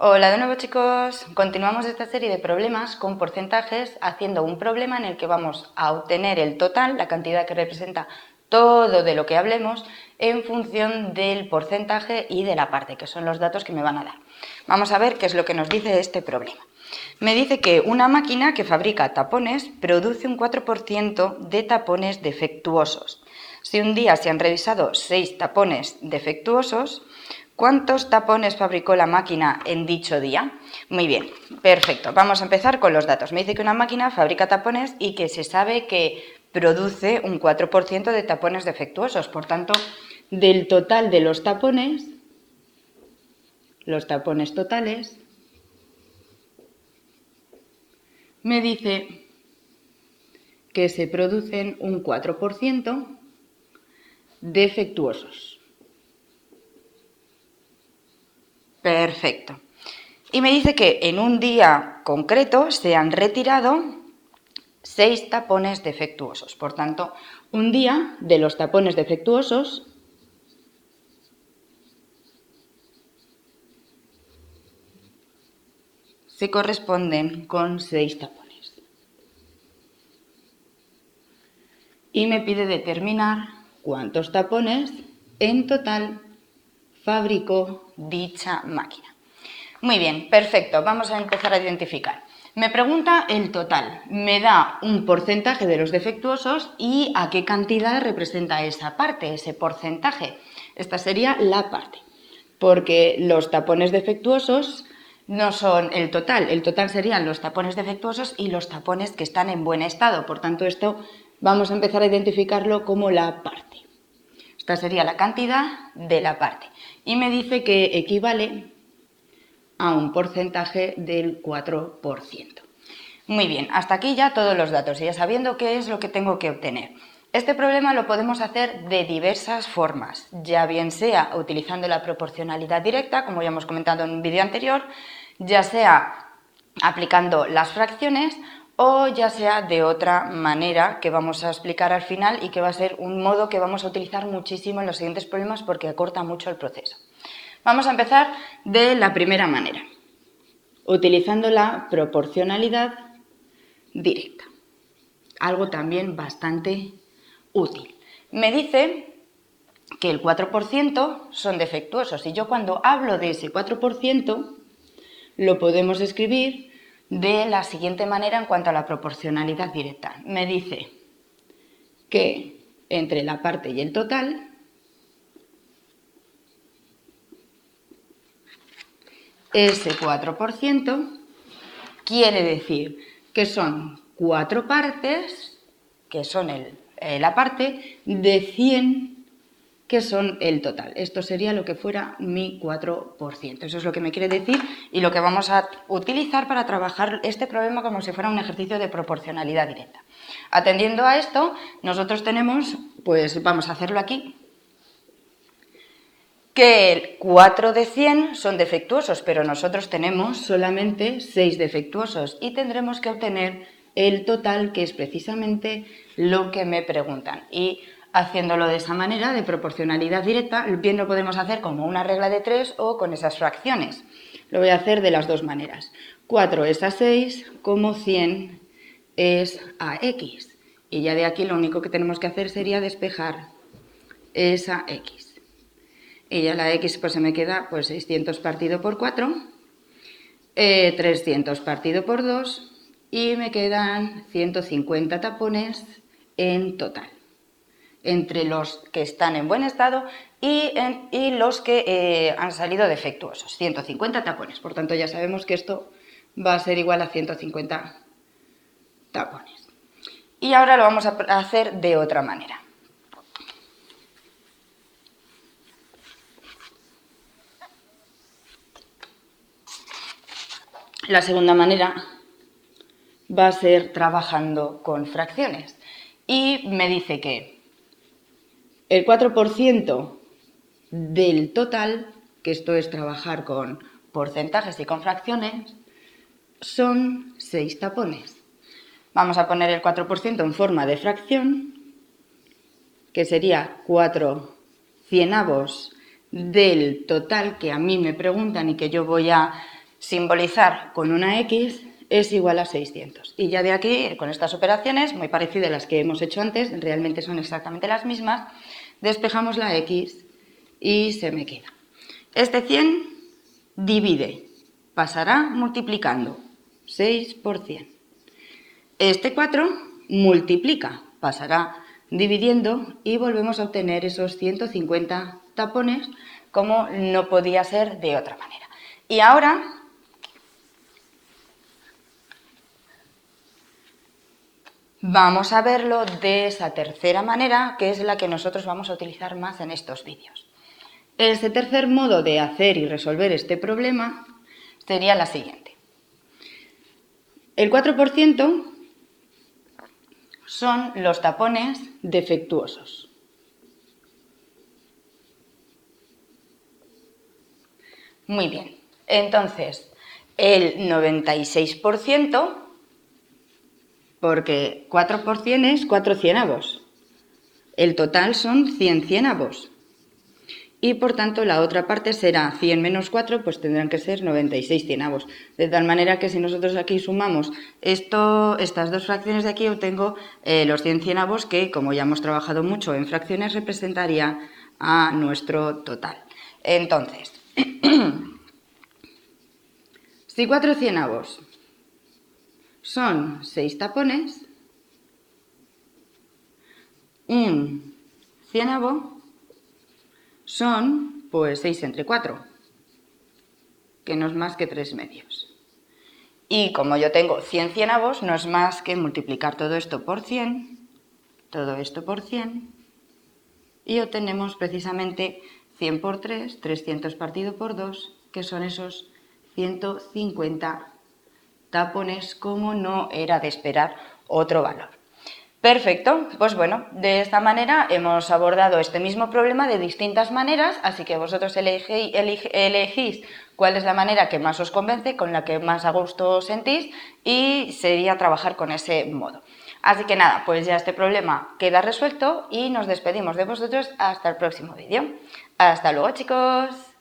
Hola de nuevo, chicos, continuamos esta serie de problemas con porcentajes haciendo un problema en el que vamos a obtener el total, la cantidad que representa todo de lo que hablemos en función del porcentaje y de la parte, que son los datos que me van a dar. Vamos a ver qué es lo que nos dice este problema. Me dice que una máquina que fabrica tapones produce un 4% de tapones defectuosos. Si un día se han revisado 6 tapones defectuosos, ¿cuántos tapones fabricó la máquina en dicho día? Muy bien, perfecto. Vamos a empezar con los datos. Me dice que una máquina fabrica tapones y que se sabe que produce un 4% de tapones defectuosos. Por tanto, del total de los tapones totales, me dice que se producen un 4% defectuosos. Perfecto. Y me dice que en un día concreto se han retirado 6 tapones defectuosos. Por tanto, un día de los tapones defectuosos se corresponden con 6 tapones. Y me pide determinar cuántos tapones en total fabricó dicha máquina. Muy bien, perfecto. Vamos a empezar a identificar. Me pregunta el total, me da un porcentaje de los defectuosos y a qué cantidad representa esa parte, ese porcentaje. Esta sería la parte, porque los tapones defectuosos no son el total serían los tapones defectuosos y los tapones que están en buen estado. Por tanto, esto vamos a empezar a identificarlo como la parte. Esta sería la cantidad de la parte. Y me dice que equivale a un porcentaje del 4%. Muy bien, hasta aquí ya todos los datos y ya sabiendo qué es lo que tengo que obtener. Este problema lo podemos hacer de diversas formas, ya bien sea utilizando la proporcionalidad directa, como ya hemos comentado en un vídeo anterior, ya sea aplicando las fracciones o ya sea de otra manera que vamos a explicar al final y que va a ser un modo que vamos a utilizar muchísimo en los siguientes problemas porque acorta mucho el proceso. Vamos a empezar de la primera manera, utilizando la proporcionalidad directa, algo también bastante útil. Me dice que el 4% son defectuosos y yo cuando hablo de ese 4% lo podemos escribir de la siguiente manera en cuanto a la proporcionalidad directa. Me dice que entre la parte y el total ese 4% quiere decir que son 4 partes, que son la parte, de 100 que son el total. Esto sería lo que fuera mi 4%. Eso es lo que me quiere decir y lo que vamos a utilizar para trabajar este problema como si fuera un ejercicio de proporcionalidad directa. Atendiendo a esto, nosotros tenemos, pues vamos a hacerlo aquí, que 4 de 100 son defectuosos, pero nosotros tenemos solamente 6 defectuosos y tendremos que obtener el total, que es precisamente lo que me preguntan. Y haciéndolo de esa manera, de proporcionalidad directa, bien lo podemos hacer como una regla de 3 o con esas fracciones. Lo voy a hacer de las dos maneras. 4 es a 6, como 100 es a x. Y ya de aquí lo único que tenemos que hacer sería despejar esa x. Y ya la x pues se me queda pues 600 partido por 4, 300 partido por 2 y me quedan 150 tapones en total, entre los que están en buen estado y los que han salido defectuosos, 150 tapones. Por tanto ya sabemos que esto va a ser igual a 150 tapones. Y ahora lo vamos a hacer de otra manera. La segunda manera va a ser trabajando con fracciones y me dice que el 4% del total, que esto es trabajar con porcentajes y con fracciones, son 6 tapones. Vamos a poner el 4% en forma de fracción, que sería 4 cienavos del total que a mí me preguntan y que yo voy a simbolizar con una X es igual a 600. Y ya de aquí, con estas operaciones, muy parecidas a las que hemos hecho antes, realmente son exactamente las mismas, despejamos la X y se me queda. Este 100 divide, pasará multiplicando 6 por 100. Este 4 multiplica, pasará dividiendo y volvemos a obtener esos 150 tapones como no podía ser de otra manera. Y ahora vamos a verlo de esa tercera manera, que es la que nosotros vamos a utilizar más en estos vídeos. Este tercer modo de hacer y resolver este problema sería la siguiente. El 4% son los tapones defectuosos. Muy bien, entonces el 96%, porque 4 por 100 es 4 cienavos, el total son 100 cienavos. Y por tanto la otra parte será 100 menos 4, pues tendrán que ser 96 cienavos. De tal manera que si nosotros aquí sumamos estas dos fracciones de aquí, obtengo los 100 cienavos que, como ya hemos trabajado mucho en fracciones, representaría a nuestro total. Entonces, si 4 cienavos son 6 tapones, un cienavo son, pues, 6 entre 4, que no es más que 3 medios. Y como yo tengo 100 cienavos, no es más que multiplicar todo esto por 100, todo esto por 100, y obtenemos precisamente 100 por 3, 300 partido por 2, que son esos 150 tapones, como no era de esperar otro valor. Perfecto, pues bueno, de esta manera hemos abordado este mismo problema de distintas maneras, así que vosotros elegís cuál es la manera que más os convence, con la que más a gusto os sentís, y sería trabajar con ese modo. Así que nada, pues ya este problema queda resuelto y nos despedimos de vosotros hasta el próximo vídeo. Hasta luego, chicos.